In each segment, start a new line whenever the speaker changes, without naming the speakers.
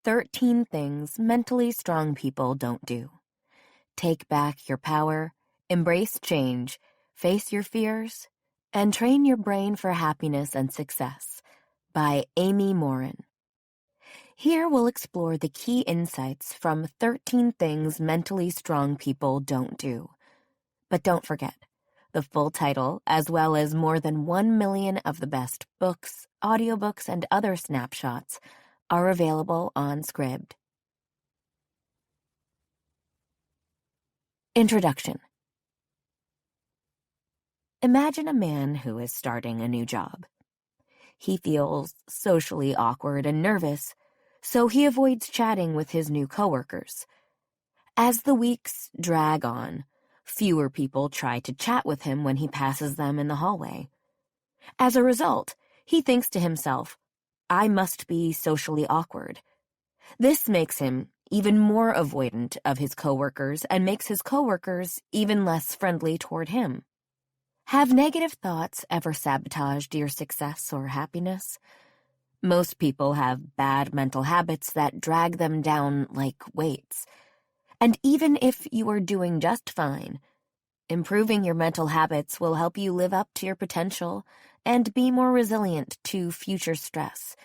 13 things mentally strong people don't do. Take back your power, embrace change, face your fears, and train your brain for happiness and success by Amy Morin. Here we'll explore the key insights from 13 things mentally strong people don't do. But don't forget, the full title, as well as more than 1 million of the best books, audiobooks, and other snapshots, are available on Scribd. Introduction. Imagine a man who is starting a new job. He feels socially awkward and nervous, so he avoids chatting with his new coworkers. As the weeks drag on, fewer people try to chat with him when he passes them in the hallway. As a result, he thinks to himself, "I must be socially awkward." This makes him even more avoidant of his coworkers and makes his coworkers even less friendly toward him. Have negative thoughts ever sabotaged your success or happiness? Most people have bad mental habits that drag them down like weights. And even if you are doing just fine, improving your mental habits will help you live up to your potential and be more resilient to future stress.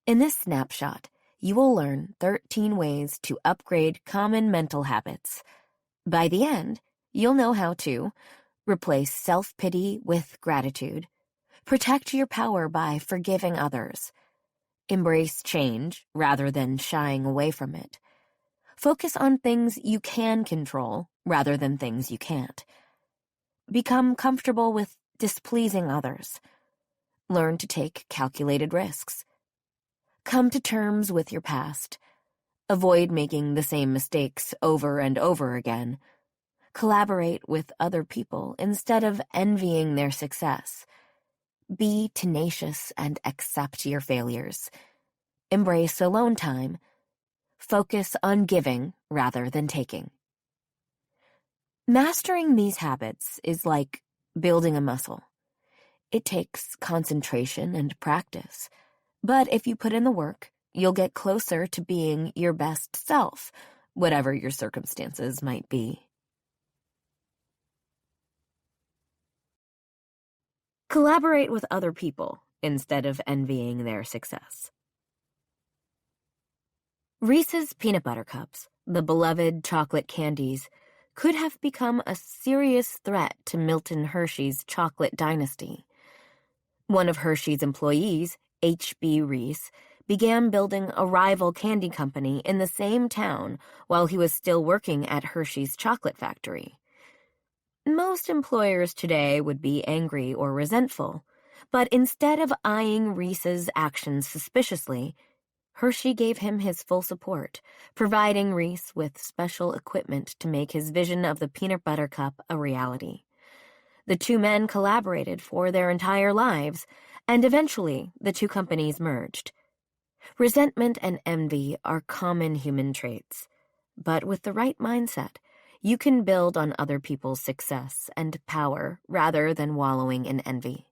In this snapshot, you will learn 13 ways to upgrade common mental habits. By the end, you'll know how to replace self-pity with gratitude, protect your power by forgiving others, embrace change rather than shying away from it, focus on things you can control rather than things you can't, become comfortable with displeasing others, learn to take calculated risks, come to terms with your past, avoid making the same mistakes over and over again, collaborate with other people instead of envying their success, be tenacious and accept your failures, embrace alone time, focus on giving rather than taking. Mastering these habits is like building a muscle. It takes concentration and practice, but if you put in the work, you'll get closer to being your best self, whatever your circumstances might be. Collaborate with other people instead of envying their success. Reese's Peanut Butter Cups, the beloved chocolate candies, could have become a serious threat to Milton Hershey's chocolate dynasty. One of Hershey's employees, H.B. Reese, began building a rival candy company in the same town while he was still working at Hershey's chocolate factory. Most employers today would be angry or resentful, but instead of eyeing Reese's actions suspiciously, Hershey gave him his full support, providing Reese with special equipment to make his vision of the peanut butter cup a reality. The two men collaborated for their entire lives, and eventually the two companies merged. Resentment and envy are common human traits, but with the right mindset, you can build on other people's success and power rather than wallowing in envy.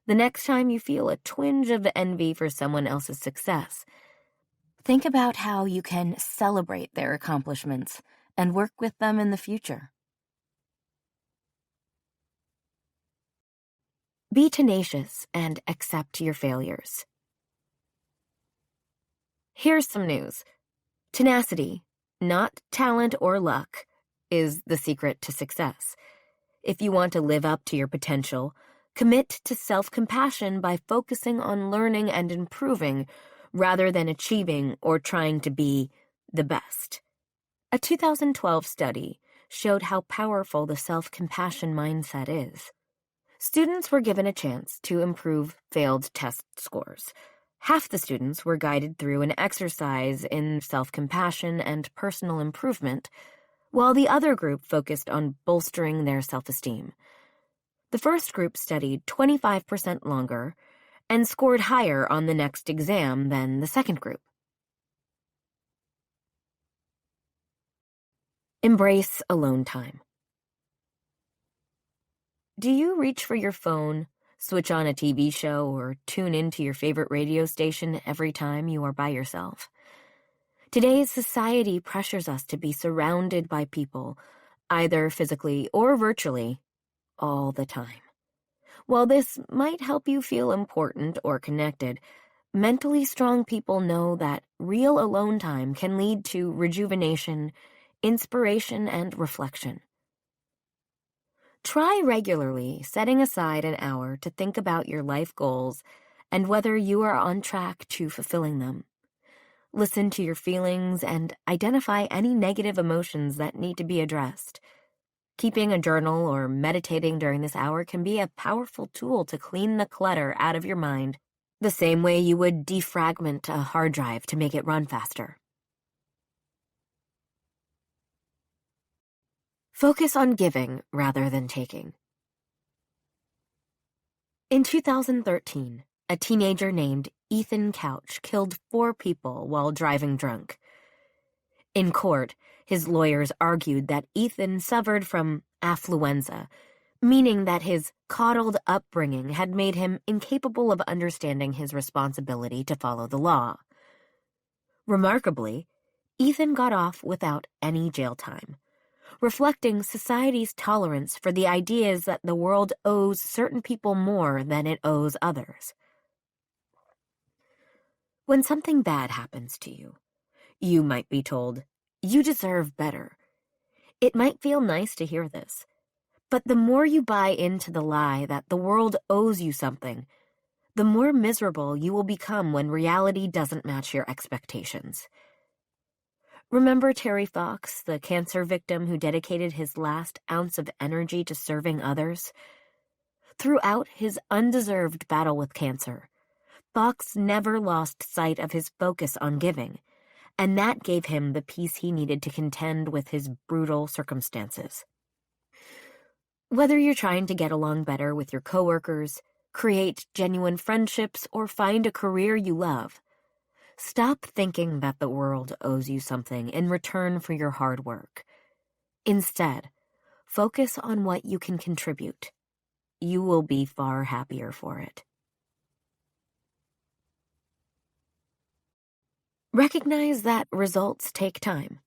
The next time you feel a twinge of envy for someone else's success, think about how you can celebrate their accomplishments and work with them in the future. Be tenacious and accept your failures. Here's some news. Tenacity, not talent or luck, is the secret to success. If you want to live up to your potential, commit to self-compassion by focusing on learning and improving rather than achieving or trying to be the best. A 2012 study showed how powerful the self-compassion mindset is. Students were given a chance to improve failed test scores. Half the students were guided through an exercise in self-compassion and personal improvement, while the other group focused on bolstering their self-esteem. The first group studied 25% longer and scored higher on the next exam than the second group. Embrace alone time. Do you reach for your phone, switch on a TV show, or tune into your favorite radio station every time you are by yourself? Today's society pressures us to be surrounded by people, either physically or virtually, all the time. While this might help you feel important or connected, mentally strong people know that real alone time can lead to rejuvenation, inspiration, and reflection. Try regularly setting aside an hour to think about your life goals and whether you are on track to fulfilling them. Listen to your feelings and identify any negative emotions that need to be addressed. Keeping a journal or meditating during this hour can be a powerful tool to clean the clutter out of your mind, the same way you would defragment a hard drive to make it run faster. Focus on giving rather than taking. In 2013, a teenager named Ethan Couch killed 4 people while driving drunk. In court, his lawyers argued that Ethan suffered from affluenza, meaning that his coddled upbringing had made him incapable of understanding his responsibility to follow the law. Remarkably, Ethan got off without any jail time, reflecting society's tolerance for the ideas that the world owes certain people more than it owes others. When something bad happens to you, you might be told, "You deserve better." It might feel nice to hear this, but the more you buy into the lie that the world owes you something, the more miserable you will become when reality doesn't match your expectations. Remember Terry Fox, the cancer victim who dedicated his last ounce of energy to serving others? Throughout his undeserved battle with cancer, Fox never lost sight of his focus on giving, and that gave him the peace he needed to contend with his brutal circumstances. Whether you're trying to get along better with your coworkers, create genuine friendships, or find a career you love, stop thinking that the world owes you something in return for your hard work. Instead, focus on what you can contribute. You will be far happier for it. Recognize that results take time.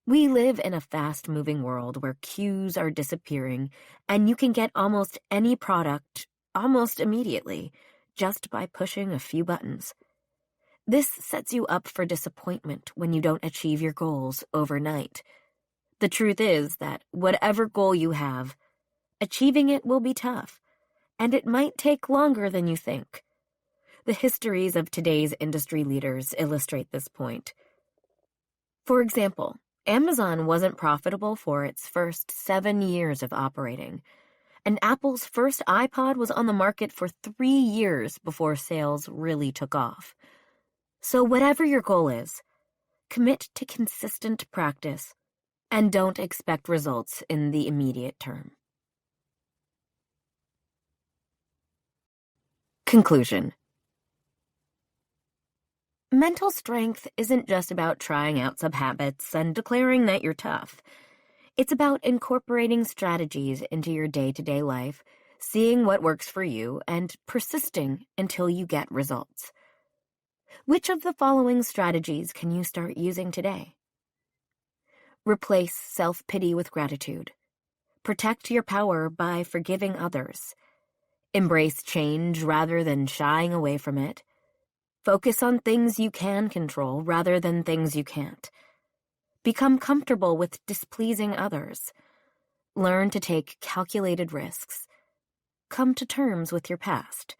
We live in a fast-moving world where cues are disappearing, and you can get almost any product almost immediately, just by pushing a few buttons. This sets you up for disappointment when you don't achieve your goals overnight. The truth is that whatever goal you have, achieving it will be tough, and it might take longer than you think. The histories of today's industry leaders illustrate this point. For example, Amazon wasn't profitable for its first 7 years of operating, and Apple's first iPod was on the market for 3 years before sales really took off. So whatever your goal is, commit to consistent practice and don't expect results in the immediate term. Conclusion. Mental strength isn't just about trying out some habits and declaring that you're tough. It's about incorporating strategies into your day-to-day life, seeing what works for you, and persisting until you get results. Which of the following strategies can you start using today? Replace self-pity with gratitude. Protect your power by forgiving others. Embrace change rather than shying away from it. Focus on things you can control rather than things you can't. Become comfortable with displeasing others. Learn to take calculated risks. Come to terms with your past.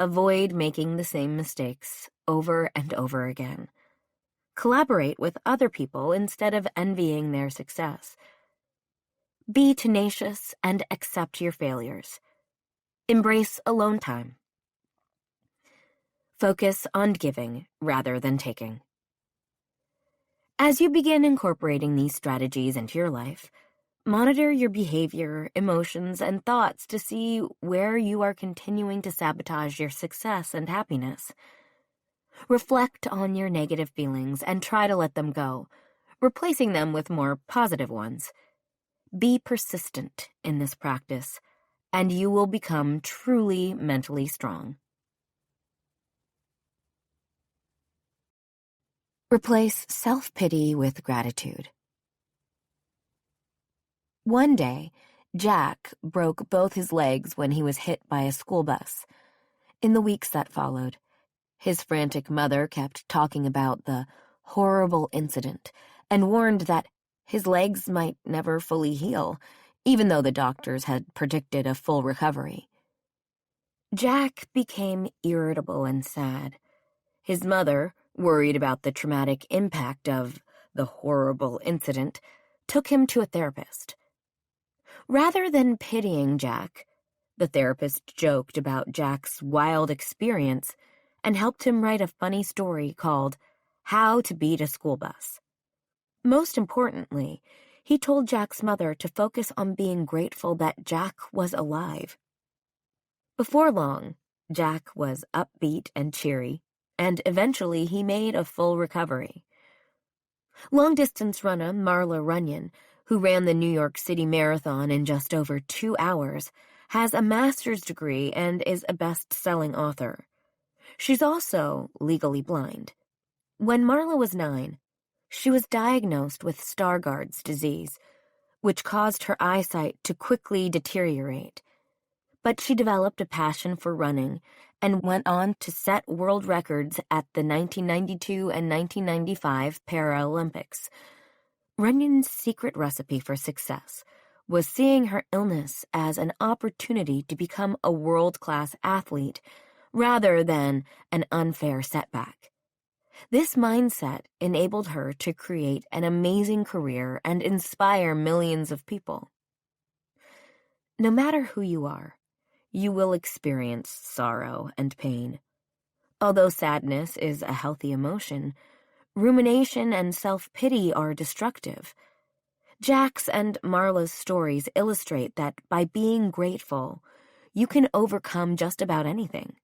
Avoid making the same mistakes over and over again. Collaborate with other people instead of envying their success. Be tenacious and accept your failures. Embrace alone time. Focus on giving rather than taking. As you begin incorporating these strategies into your life, monitor your behavior, emotions, and thoughts to see where you are continuing to sabotage your success and happiness. Reflect on your negative feelings and try to let them go, replacing them with more positive ones. Be persistent in this practice, and you will become truly mentally strong. Replace self-pity with gratitude. One day, Jack broke both his legs when he was hit by a school bus. In the weeks that followed, his frantic mother kept talking about the horrible incident and warned that his legs might never fully heal, even though the doctors had predicted a full recovery. Jack became irritable and sad. His mother, worried about the traumatic impact of the horrible incident, took him to a therapist. Rather than pitying Jack, the therapist joked about Jack's wild experience and helped him write a funny story called How to Beat a School Bus. Most importantly, he told Jack's mother to focus on being grateful that Jack was alive. Before long, Jack was upbeat and cheery, and eventually he made a full recovery. Long-distance runner Marla Runyon, who ran the New York City Marathon in just over 2 hours, has a master's degree and is a best-selling author. She's also legally blind. When Marla was 9, she was diagnosed with Stargardt's disease, which caused her eyesight to quickly deteriorate. But she developed a passion for running and went on to set world records at the 1992 and 1995 Paralympics. Runyon's secret recipe for success was seeing her illness as an opportunity to become a world-class athlete rather than an unfair setback. This mindset enabled her to create an amazing career and inspire millions of people. No matter who you are, you will experience sorrow and pain. Although sadness is a healthy emotion, rumination and self-pity are destructive. Jack's and Marla's stories illustrate that by being grateful, you can overcome just about anything.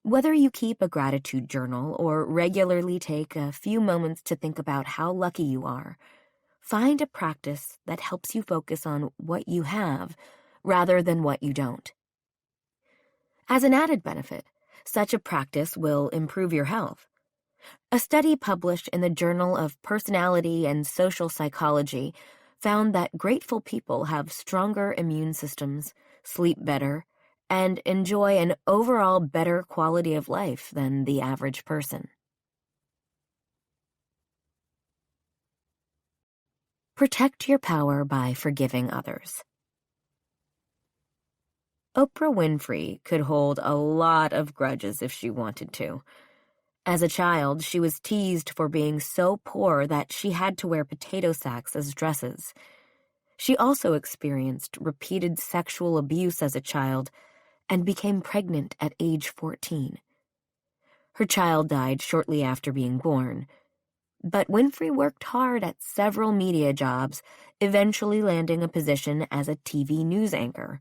Whether you keep a gratitude journal or regularly take a few moments to think about how lucky you are, find a practice that helps you focus on what you have rather than what you don't. As an added benefit, such a practice will improve your health. A study published in the Journal of Personality and Social Psychology found that grateful people have stronger immune systems, sleep better, and enjoy an overall better quality of life than the average person. Protect your power by forgiving others. Oprah Winfrey could hold a lot of grudges if she wanted to. As a child, she was teased for being so poor that she had to wear potato sacks as dresses. She also experienced repeated sexual abuse as a child and became pregnant at age 14. Her child died shortly after being born, but Winfrey worked hard at several media jobs, eventually landing a position as a TV news anchor.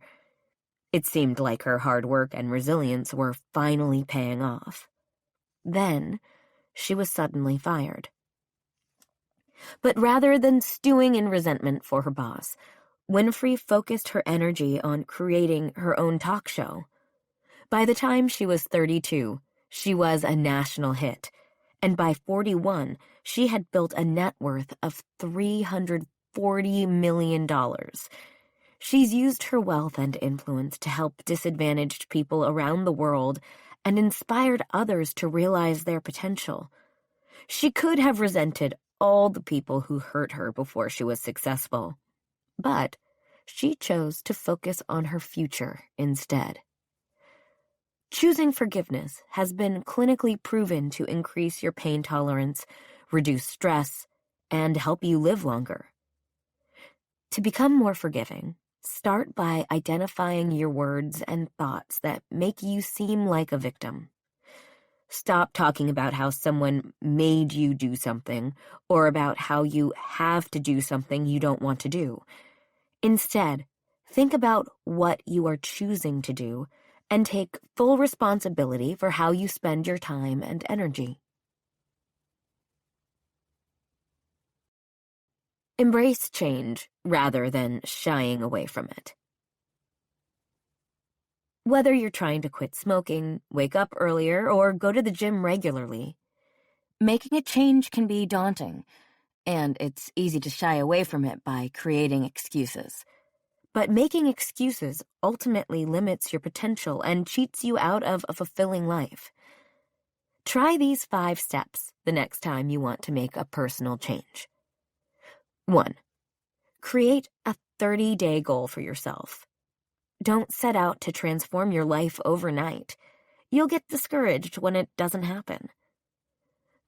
It seemed like her hard work and resilience were finally paying off. Then, she was suddenly fired. But rather than stewing in resentment for her boss, Winfrey focused her energy on creating her own talk show. By the time she was 32, she was a national hit, and by 41, she had built a net worth of $340 million. She's used her wealth and influence to help disadvantaged people around the world and inspired others to realize their potential. She could have resented all the people who hurt her before she was successful, but she chose to focus on her future instead. Choosing forgiveness has been clinically proven to increase your pain tolerance, reduce stress, and help you live longer. To become more forgiving, start by identifying your words and thoughts that make you seem like a victim. Stop talking about how someone made you do something or about how you have to do something you don't want to do. Instead, think about what you are choosing to do and take full responsibility for how you spend your time and energy. Embrace change rather than shying away from it. Whether you're trying to quit smoking, wake up earlier, or go to the gym regularly, Making a change can be daunting, and it's easy to shy away from it by creating excuses. But making excuses ultimately limits your potential and cheats you out of a fulfilling life. Try these 5 steps the next time you want to make a personal change. 1. Create a 30-day goal for yourself. Don't set out to transform your life overnight. You'll get discouraged when it doesn't happen.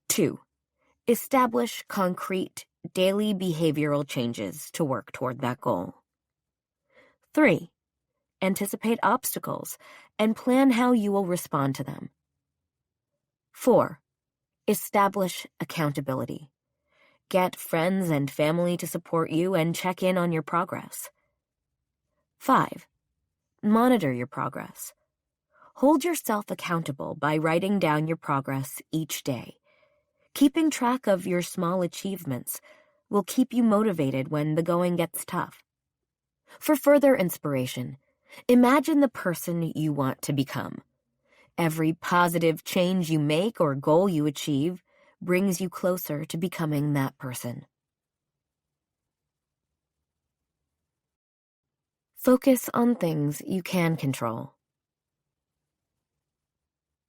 2. Establish concrete, daily behavioral changes to work toward that goal. 3. Anticipate obstacles and plan how you will respond to them. 4. Establish accountability. Get friends and family to support you and check in on your progress. 5. Monitor your progress. Hold yourself accountable by writing down your progress each day. Keeping track of your small achievements will keep you motivated when the going gets tough. For further inspiration, imagine the person you want to become. Every positive change you make or goal you achieve brings you closer to becoming that person. Focus on things you can control.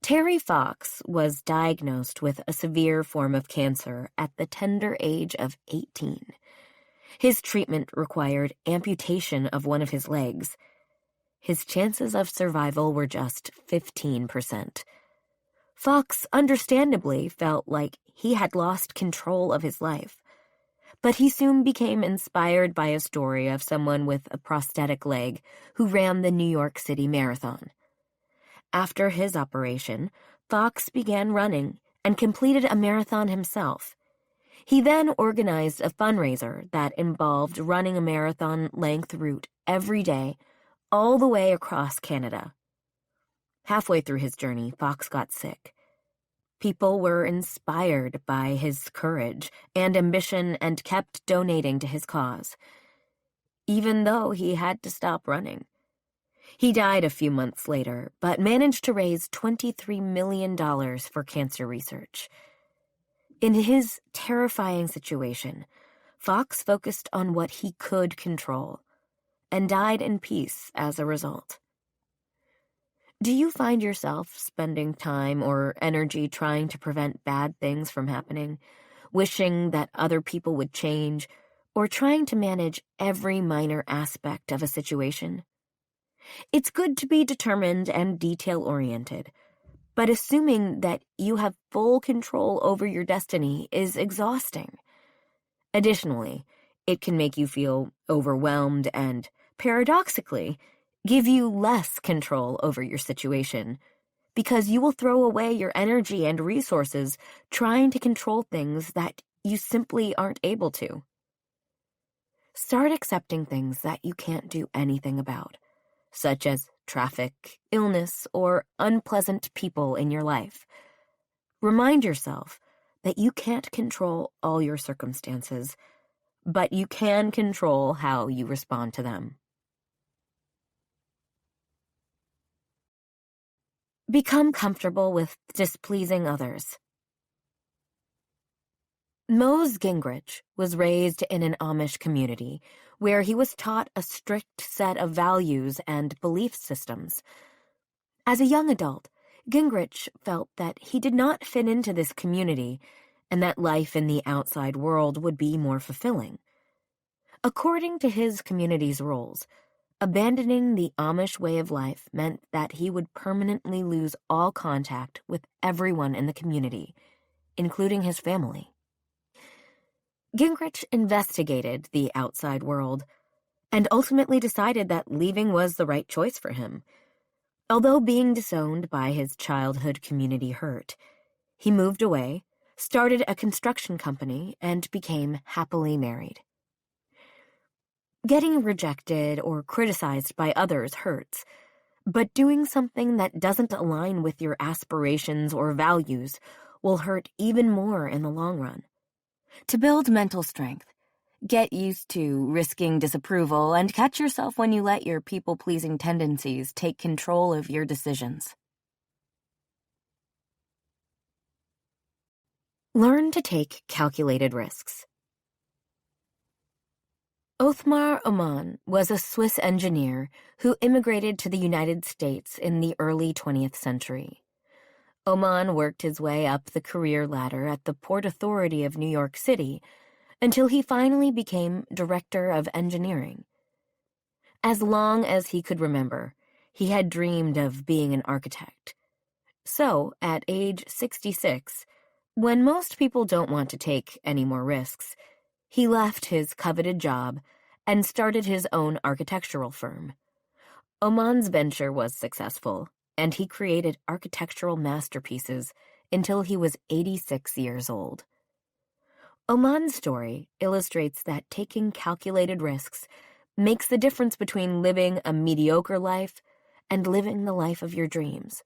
Terry Fox was diagnosed with a severe form of cancer at the tender age of 18. His treatment required amputation of one of his legs. His chances of survival were just 15%. Fox understandably felt like he had lost control of his life, but he soon became inspired by a story of someone with a prosthetic leg who ran the New York City Marathon. After his operation, Fox began running and completed a marathon himself. He then organized a fundraiser that involved running a marathon-length route every day, all the way across Canada. Halfway through his journey, Fox got sick. People were inspired by his courage and ambition and kept donating to his cause, even though he had to stop running. He died a few months later, but managed to raise $23 million for cancer research. In his terrifying situation, Fox focused on what he could control and died in peace as a result. Do you find yourself spending time or energy trying to prevent bad things from happening, wishing that other people would change, or trying to manage every minor aspect of a situation? It's good to be determined and detail-oriented, but assuming that you have full control over your destiny is exhausting. Additionally, it can make you feel overwhelmed and, paradoxically, give you less control over your situation, because you will throw away your energy and resources trying to control things that you simply aren't able to. Start accepting things that you can't do anything about, such as traffic, illness, or unpleasant people in your life. Remind yourself that you can't control all your circumstances, but you can control how you respond to them. Become comfortable with displeasing others. Mose Gingrich was raised in an Amish community where he was taught a strict set of values and belief systems. As a young adult, Gingrich felt that he did not fit into this community and that life in the outside world would be more fulfilling. According to his community's rules, abandoning the Amish way of life meant that he would permanently lose all contact with everyone in the community, including his family. Gingrich investigated the outside world and ultimately decided that leaving was the right choice for him. Although being disowned by his childhood community hurt, he moved away, started a construction company, and became happily married. Getting rejected or criticized by others hurts, but doing something that doesn't align with your aspirations or values will hurt even more in the long run. To build mental strength, get used to risking disapproval and catch yourself when you let your people-pleasing tendencies take control of your decisions. Learn to take calculated risks. Othmar Oman was a Swiss engineer who immigrated to the United States in the early 20th century. Oman worked his way up the career ladder at the Port Authority of New York City until he finally became director of engineering. As long as he could remember, he had dreamed of being an architect. So, at age 66, when most people don't want to take any more risks, he left his coveted job and started his own architectural firm. Oman's venture was successful, and he created architectural masterpieces until he was 86 years old. Oman's story illustrates that taking calculated risks makes the difference between living a mediocre life and living the life of your dreams.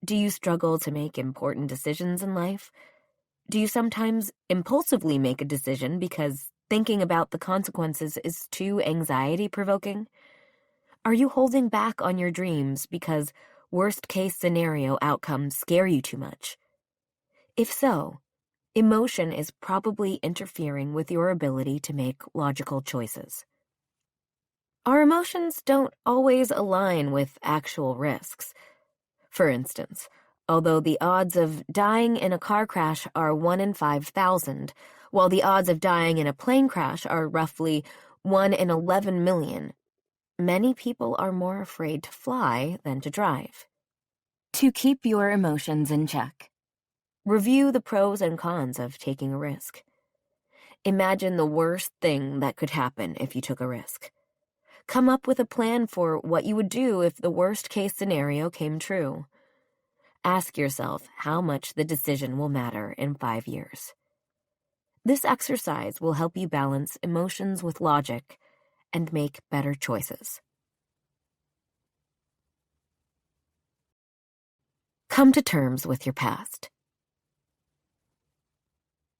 Do you struggle to make important decisions in life? Do you sometimes impulsively make a decision because thinking about the consequences is too anxiety-provoking? Are you holding back on your dreams because worst-case scenario outcomes scare you too much? If so, emotion is probably interfering with your ability to make logical choices. Our emotions don't always align with actual risks. For instance, although the odds of dying in a car crash are 1 in 5,000, while the odds of dying in a plane crash are roughly 1 in 11 million, many people are more afraid to fly than to drive. To keep your emotions in check, review the pros and cons of taking a risk. Imagine the worst thing that could happen if you took a risk. Come up with a plan for what you would do if the worst-case scenario came true. Ask yourself how much the decision will matter in 5 years. This exercise will help you balance emotions with logic and make better choices. Come to terms with your past.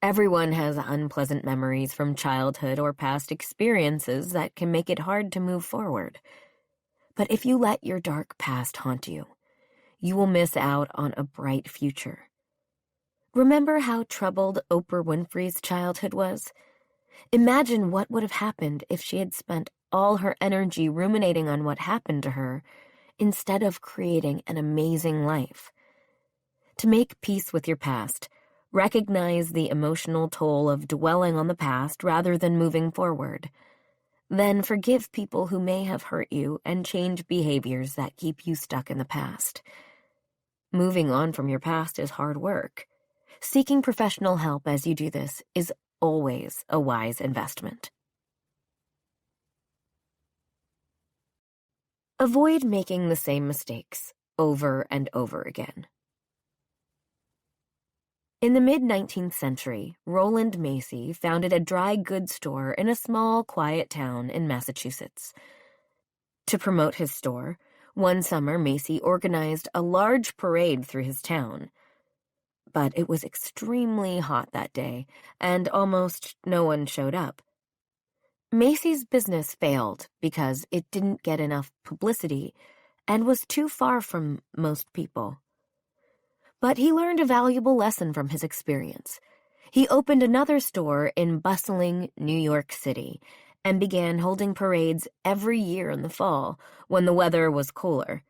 Everyone has unpleasant memories from childhood or past experiences that can make it hard to move forward. But if you let your dark past haunt you, you will miss out on a bright future. Remember how troubled Oprah Winfrey's childhood was? Imagine what would have happened if she had spent all her energy ruminating on what happened to her instead of creating an amazing life. To make peace with your past, recognize the emotional toll of dwelling on the past rather than moving forward. Then forgive people who may have hurt you and change behaviors that keep you stuck in the past. Moving on from your past is hard work. Seeking professional help as you do this is always a wise investment. Avoid making the same mistakes over and over again. In the mid-19th century, Roland Macy founded a dry goods store in a small, quiet town in Massachusetts. To promote his store, one summer Macy organized a large parade through his town. But it was extremely hot that day, and almost no one showed up. Macy's business failed because it didn't get enough publicity and was too far from most people. But he learned a valuable lesson from his experience. He opened another store in bustling New York City and began holding parades every year in the fall when the weather was cooler.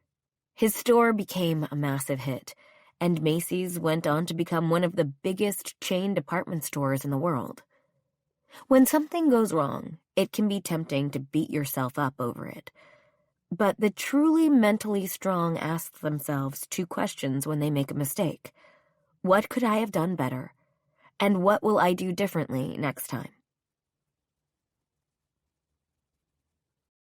His store became a massive hit, and Macy's went on to become one of the biggest chain department stores in the world. When something goes wrong, it can be tempting to beat yourself up over it. But the truly mentally strong ask themselves 2 questions when they make a mistake. What could I have done better? And what will I do differently next time?